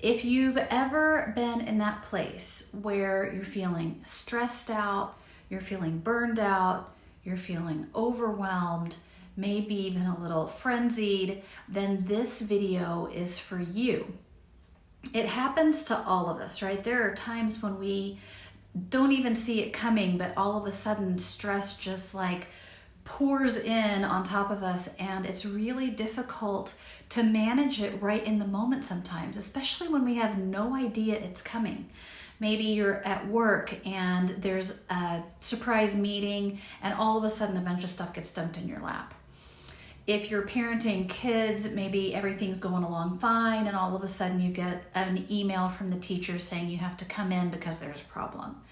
If you've ever been in that place where you're feeling stressed out, you're feeling burned out, you're feeling overwhelmed, maybe even a little frenzied, then this video is for you. It happens to all of us, right? There are times when we don't even see it coming, but all of a sudden stress just like pours in on top of us, and it's really difficult to manage it right in the moment sometimes, especially when we have no idea it's coming. Maybe you're at work and there's a surprise meeting and all of a sudden a bunch of stuff gets dumped in your lap. If you're parenting kids, maybe everything's going along fine and all of a sudden you get an email from the teacher saying you have to come in because there's a problem.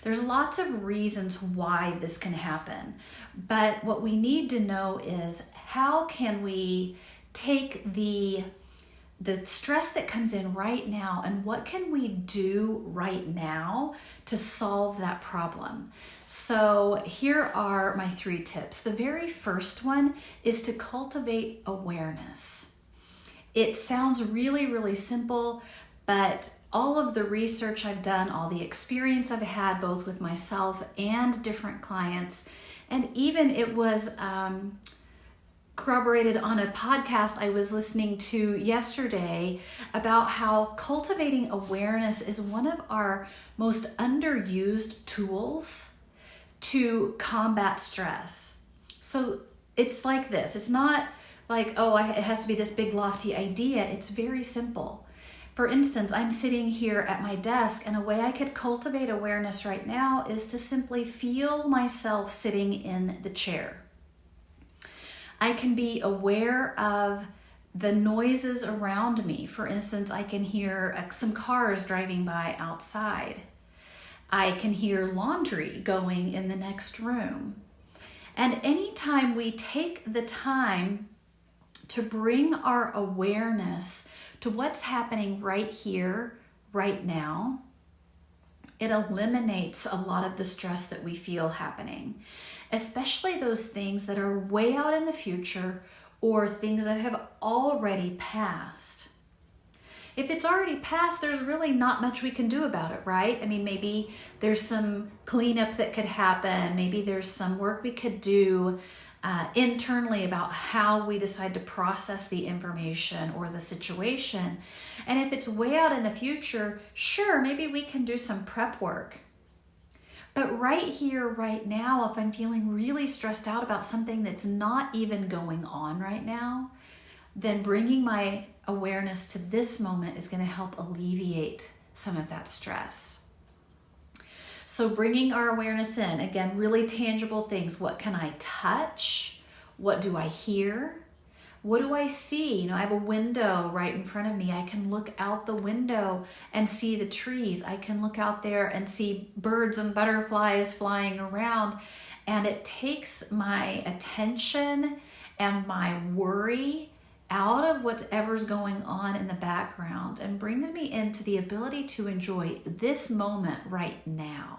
There's lots of reasons why this can happen, but what we need to know is how can we take the stress that comes in right now and what can we do right now to solve that problem. So here are my 3 tips. The very first one is to cultivate awareness. It sounds really, really simple, but all of the research I've done, all the experience I've had both with myself and different clients, and even it was corroborated on a podcast I was listening to yesterday about how cultivating awareness is one of our most underused tools to combat stress. So it's like this. It's not like, oh, it has to be this big lofty idea. It's very simple. For instance, I'm sitting here at my desk, and a way I could cultivate awareness right now is to simply feel myself sitting in the chair. I can be aware of the noises around me. For instance, I can hear some cars driving by outside. I can hear laundry going in the next room. And anytime we take the time to bring our awareness to what's happening right here, right now, it eliminates a lot of the stress that we feel happening, especially those things that are way out in the future or things that have already passed. If it's already passed, there's really not much we can do about it, right? I mean, maybe there's some cleanup that could happen. Maybe there's some work we could do internally about how we decide to process the information or the situation. And if it's way out in the future, sure, maybe we can do some prep work. But right here, right now, if I'm feeling really stressed out about something that's not even going on right now, then bringing my awareness to this moment is going to help alleviate some of that stress. So bringing our awareness in, again, really tangible things. What can I touch? What do I hear? What do I see? I have a window right in front of me. I can look out the window and see the trees. I can look out there and see birds and butterflies flying around. And it takes my attention and my worry out of whatever's going on in the background and brings me into the ability to enjoy this moment right now.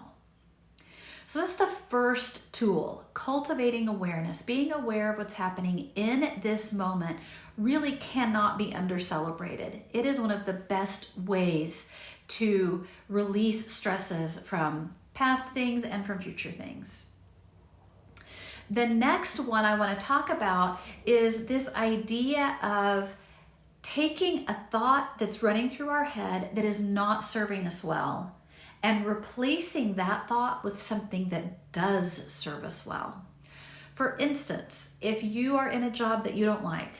So that's the first tool, cultivating awareness. Being aware of what's happening in this moment really cannot be under-celebrated. It is one of the best ways to release stresses from past things and from future things. The next one I want to talk about is this idea of taking a thought that's running through our head that is not serving us well and replacing that thought with something that does serve us well. For instance, if you are in a job that you don't like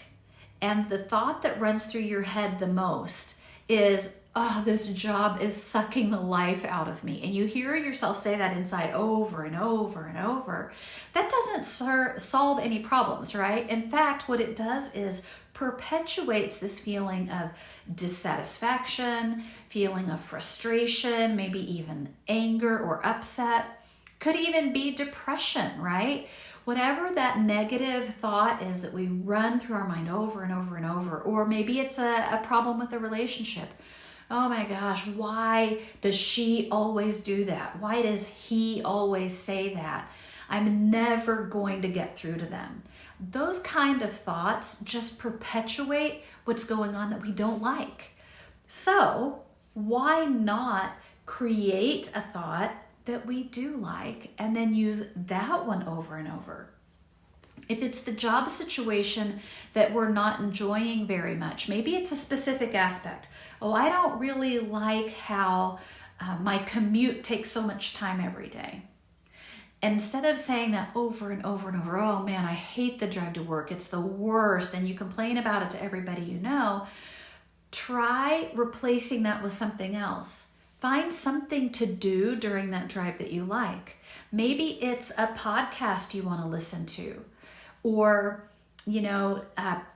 and the thought that runs through your head the most is, oh, this job is sucking the life out of me, and you hear yourself say that inside over and over and over, that doesn't solve any problems, right? In fact, what it does is perpetuates this feeling of dissatisfaction, feeling of frustration, maybe even anger or upset, could even be depression, right? Whatever that negative thought is that we run through our mind over and over and over, or maybe it's a problem with a relationship. Oh my gosh, why does she always do that? Why does he always say that? I'm never going to get through to them. Those kind of thoughts just perpetuate what's going on that we don't like. So why not create a thought that we do like and then use that one over and over? If it's the job situation that we're not enjoying very much, maybe it's a specific aspect. Oh, I don't really like how my commute takes so much time every day. Instead of saying that over and over and over, oh man, I hate the drive to work, it's the worst, and you complain about it to everybody you know, try replacing that with something else. Find something to do during that drive that you like. Maybe it's a podcast you want to listen to, or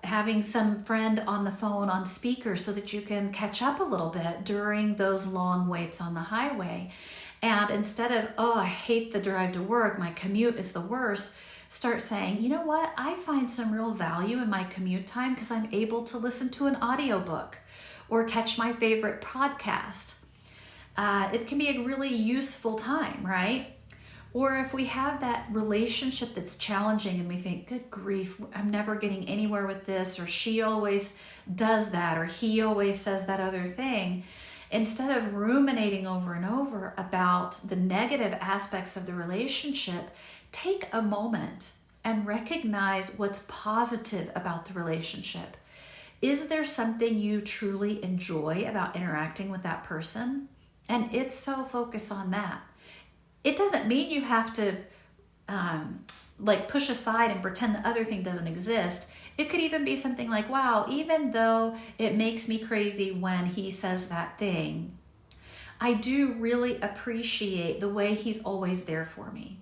having some friend on the phone on speaker so that you can catch up a little bit during those long waits on the highway. And instead of, oh, I hate the drive to work, my commute is the worst, start saying, you know what, I find some real value in my commute time because I'm able to listen to an audiobook or catch my favorite podcast. It can be a really useful time, right? Or if we have that relationship that's challenging and we think, good grief, I'm never getting anywhere with this, or she always does that, or he always says that other thing, instead of ruminating over and over about the negative aspects of the relationship, take a moment and recognize what's positive about the relationship. Is there something you truly enjoy about interacting with that person? And if so, focus on that. It doesn't mean you have to push aside and pretend the other thing doesn't exist. It could even be something like, wow, even though it makes me crazy when he says that thing, I do really appreciate the way he's always there for me.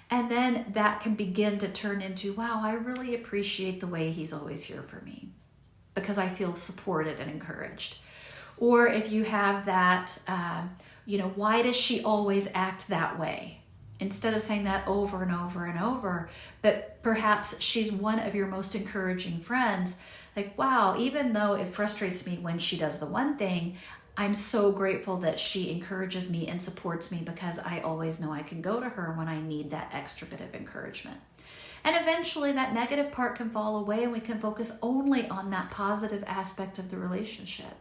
And then that can begin to turn into, wow, I really appreciate the way he's always here for me because I feel supported and encouraged. Or if you have that, why does she always act that way? Instead of saying that over and over and over, but perhaps she's one of your most encouraging friends. Like, wow, even though it frustrates me when she does the one thing, I'm so grateful that she encourages me and supports me because I always know I can go to her when I need that extra bit of encouragement. And eventually that negative part can fall away and we can focus only on that positive aspect of the relationship.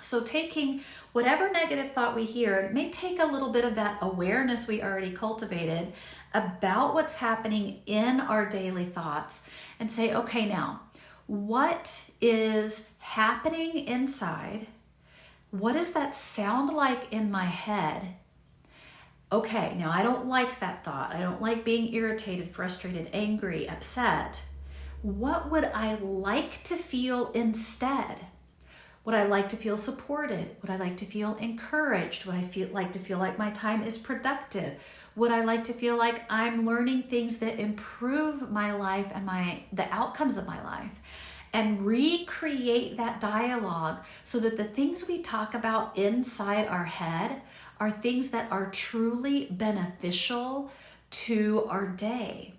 So taking whatever negative thought we hear, it may take a little bit of that awareness we already cultivated about what's happening in our daily thoughts and say, okay, now, what is happening inside? What does that sound like in my head? Okay, now I don't like that thought. I don't like being irritated, frustrated, angry, upset. What would I like to feel instead? Would I like to feel supported? Would I like to feel encouraged? Would I like to feel like my time is productive? Would I like to feel like I'm learning things that improve my life and the outcomes of my life? And recreate that dialogue so that the things we talk about inside our head are things that are truly beneficial to our day.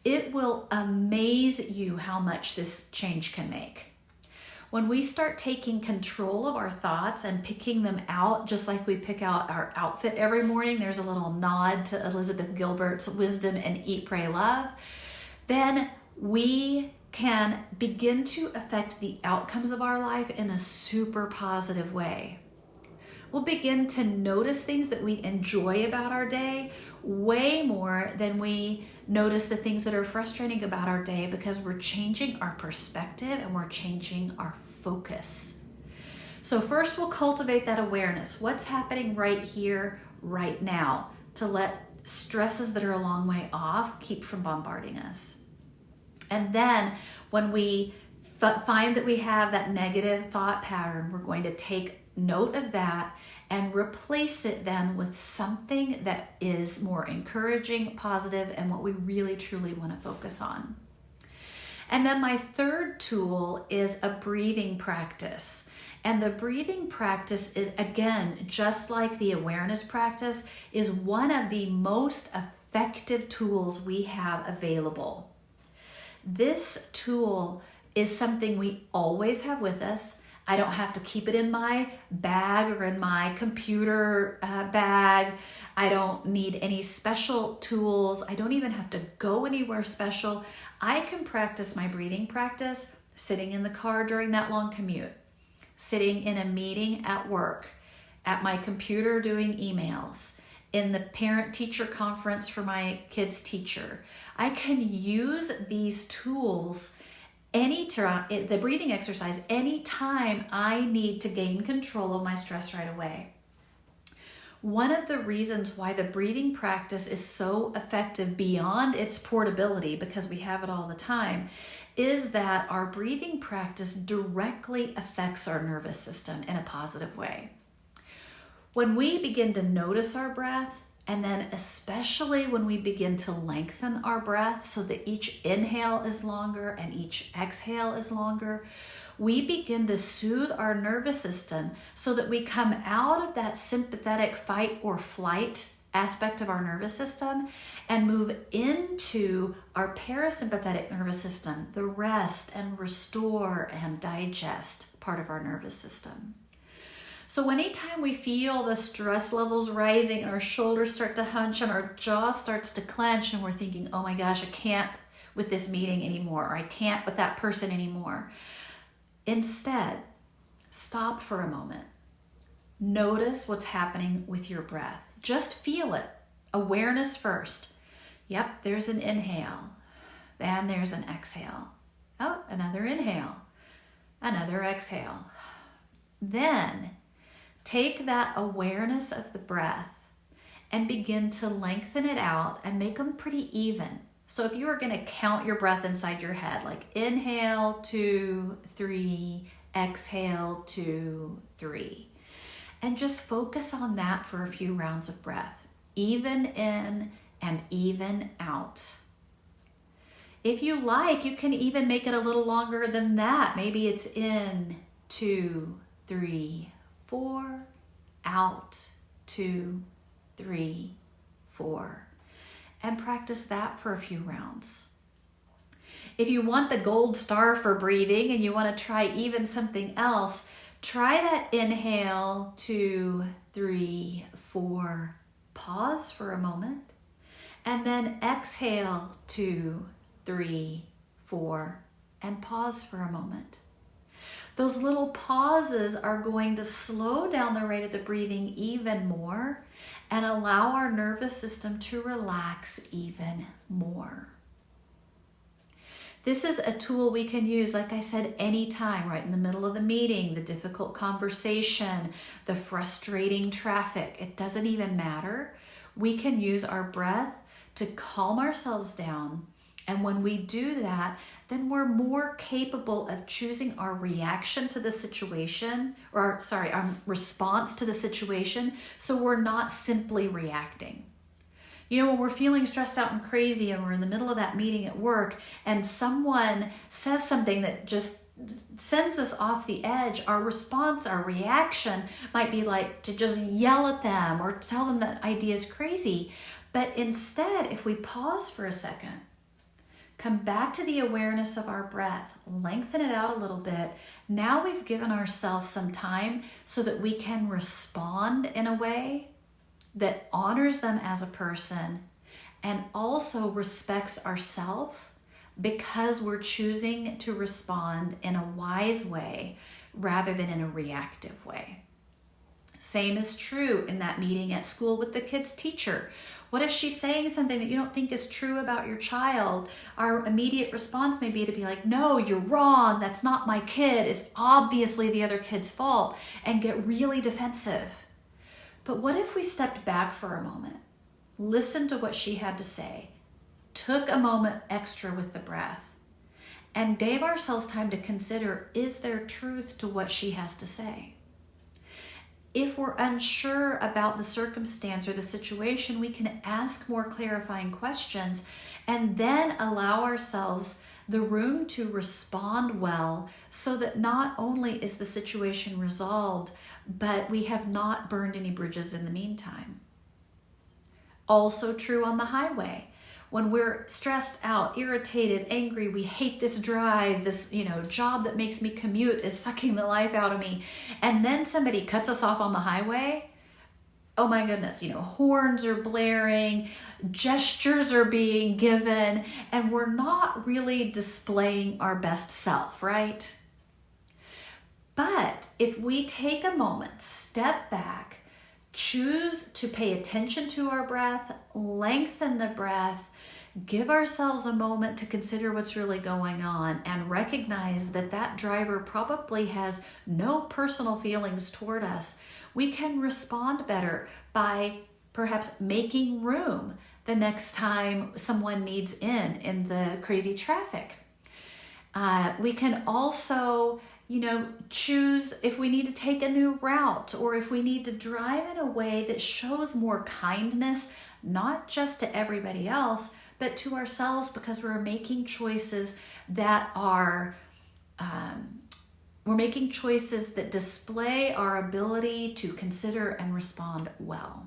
It will amaze you how much this change can make. When we start taking control of our thoughts and picking them out, just like we pick out our outfit every morning, there's a little nod to Elizabeth Gilbert's wisdom and Eat, Pray, Love, then we can begin to affect the outcomes of our life in a super positive way. We'll begin to notice things that we enjoy about our day way more than we notice the things that are frustrating about our day because we're changing our perspective and we're changing our focus. So first we'll cultivate that awareness. What's happening right here, right now, to let stresses that are a long way off keep from bombarding us. And then when we find that we have that negative thought pattern, we're going to take note of that and replace it then with something that is more encouraging, positive, and what we really truly want to focus on. And then my third tool is a breathing practice. And the breathing practice is, again, just like the awareness practice, is one of the most effective tools we have available. This tool is something we always have with us. I don't have to keep it in my bag or in my computer bag. I don't need any special tools. I don't even have to go anywhere special. I can practice my breathing practice sitting in the car during that long commute, sitting in a meeting at work, at my computer doing emails, in the parent-teacher conference for my kid's teacher. I can use these tools anytime, the breathing exercise, anytime I need to gain control of my stress right away. One of the reasons why the breathing practice is so effective beyond its portability, because we have it all the time, is that our breathing practice directly affects our nervous system in a positive way. When we begin to notice our breath, and then especially when we begin to lengthen our breath so that each inhale is longer and each exhale is longer, we begin to soothe our nervous system so that we come out of that sympathetic fight or flight aspect of our nervous system and move into our parasympathetic nervous system, the rest and restore and digest part of our nervous system. So anytime we feel the stress levels rising and our shoulders start to hunch and our jaw starts to clench and we're thinking, oh my gosh, I can't with this meeting anymore, or I can't with that person anymore. Instead, stop for a moment. Notice what's happening with your breath. Just feel it. Awareness first. Yep, there's an inhale. Then there's an exhale. Oh, another inhale. Another exhale. Then take that awareness of the breath and begin to lengthen it out and make them pretty even. So if you were going to count your breath inside your head, like inhale, 2, 3, exhale, 2, 3, and just focus on that for a few rounds of breath, even in and even out. If you like, you can even make it a little longer than that. Maybe it's in, 2, 3, 4, out, 2, 3, 4, and practice that for a few rounds. If you want the gold star for breathing and you want to try even something else, try that inhale, 2, 3, 4, pause for a moment, and then exhale, 2, 3, 4, and pause for a moment. Those little pauses are going to slow down the rate of the breathing even more and allow our nervous system to relax even more. This is a tool we can use, like I said, anytime, right in the middle of the meeting, the difficult conversation, the frustrating traffic. It doesn't even matter. We can use our breath to calm ourselves down. And when we do that, then we're more capable of choosing our reaction to the situation, our response to the situation, so we're not simply reacting. You know, when we're feeling stressed out and crazy and we're in the middle of that meeting at work and someone says something that just sends us off the edge, our response, our reaction might be like to just yell at them or tell them that idea is crazy. But instead, if we pause for a second, come back to the awareness of our breath, lengthen it out a little bit. Now we've given ourselves some time so that we can respond in a way that honors them as a person and also respects ourselves, because we're choosing to respond in a wise way rather than in a reactive way. Same is true in that meeting at school with the kid's teacher. What if she's saying something that you don't think is true about your child? Our immediate response may be to be like, no, you're wrong. That's not my kid. It's obviously the other kid's fault, and get really defensive. But what if we stepped back for a moment, listened to what she had to say, took a moment extra with the breath, and gave ourselves time to consider, is there truth to what she has to say? If we're unsure about the circumstance or the situation, we can ask more clarifying questions and then allow ourselves the room to respond well, so that not only is the situation resolved, but we have not burned any bridges in the meantime. Also true on the highway. When we're stressed out, irritated, angry, we hate this drive, this job that makes me commute is sucking the life out of me, and then somebody cuts us off on the highway, oh my goodness, horns are blaring, gestures are being given, and we're not really displaying our best self, right? But if we take a moment, step back, choose to pay attention to our breath, lengthen the breath, give ourselves a moment to consider what's really going on, and recognize that that driver probably has no personal feelings toward us, we can respond better by perhaps making room the next time someone needs in the crazy traffic. We can also choose if we need to take a new route, or if we need to drive in a way that shows more kindness, not just to everybody else, but to ourselves, because we're making choices that display our ability to consider and respond well.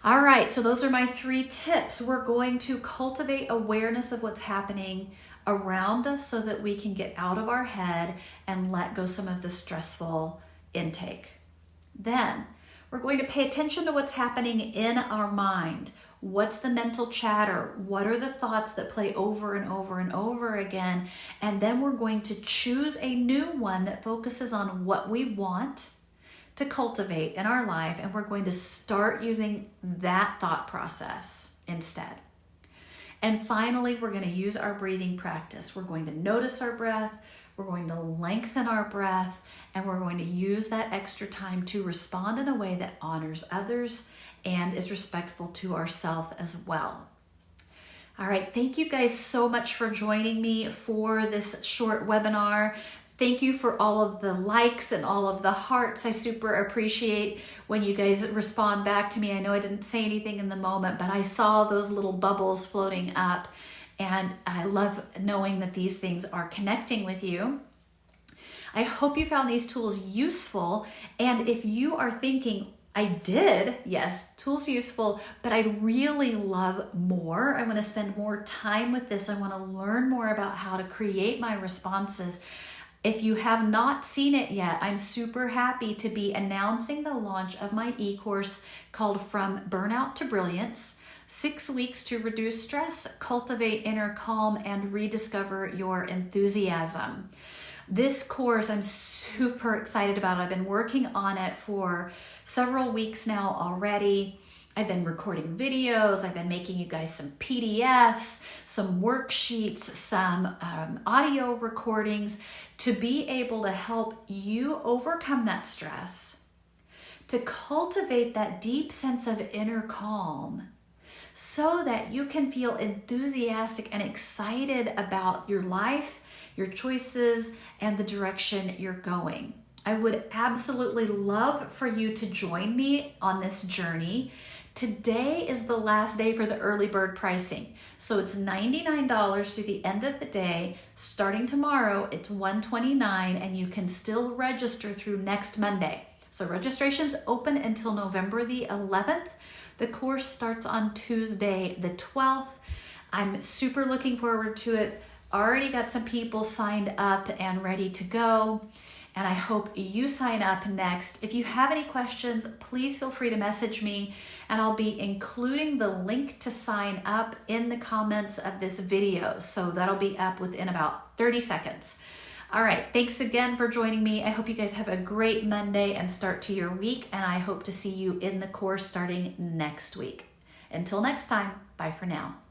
All right, so those are my 3 tips. We're going to cultivate awareness of what's happening around us so that we can get out of our head and let go some of the stressful intake. Then we're going to pay attention to what's happening in our mind. What's the mental chatter? What are the thoughts that play over and over and over again? And then we're going to choose a new one that focuses on what we want to cultivate in our life, and we're going to start using that thought process instead. And finally, we're going to use our breathing practice. We're going to notice our breath, we're going to lengthen our breath, and we're going to use that extra time to respond in a way that honors others and is respectful to ourselves as well. All right, thank you guys so much for joining me for this short webinar. Thank you for all of the likes and all of the hearts. I super appreciate when you guys respond back to me. I know I didn't say anything in the moment, but I saw those little bubbles floating up, and I love knowing that these things are connecting with you. I hope you found these tools useful, and if you are thinking, yes, tools useful, but I'd really love more. I want to spend more time with this. I want to learn more about how to create my responses. If you have not seen it yet, I'm super happy to be announcing the launch of my e-course called From Burnout to Brilliance, 6 weeks to reduce stress, cultivate inner calm, and rediscover your enthusiasm. This course, I'm super excited about. I've been working on it for several weeks now already. I've been recording videos, I've been making you guys some PDFs, some worksheets, some audio recordings to be able to help you overcome that stress, to cultivate that deep sense of inner calm so that you can feel enthusiastic and excited about your life, your choices, and the direction you're going. I would absolutely love for you to join me on this journey. Today is the last day for the early bird pricing. So it's $99 through the end of the day. Starting tomorrow, it's $129, and you can still register through next Monday. So registration's open until November the 11th. The course starts on Tuesday the 12th. I'm super looking forward to it. Already got some people signed up and ready to go, and I hope you sign up next. If you have any questions, please feel free to message me, and I'll be including the link to sign up in the comments of this video. So that'll be up within about 30 seconds. All right, thanks again for joining me. I hope you guys have a great Monday and start to your week, and I hope to see you in the course starting next week. Until next time, bye for now.